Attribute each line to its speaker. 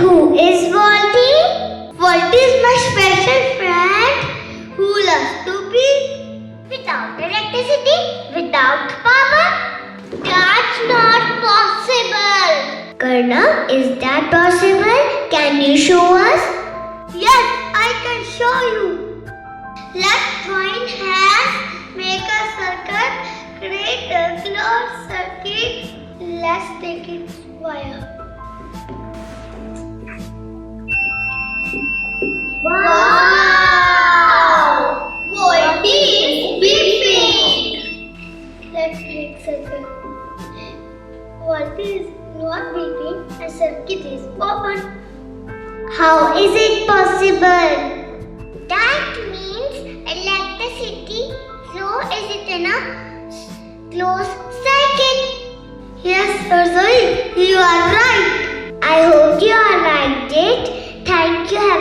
Speaker 1: Who is Volty? Volty is my special friend who loves to be without electricity, without power. That's not possible. Karna, is that possible? Can you show us? Yes, I can show you. Let's join hands, make a circle, create a closed circuit. Let's take its wire. Wow! Volty is beeping! Let's break circle. Volty is not beeping and circuit is open. How is it possible? That means electricity flow is in a closed circuit. Yes, Saraswati, you are right. I hope you are right, Dad. Thank you. Have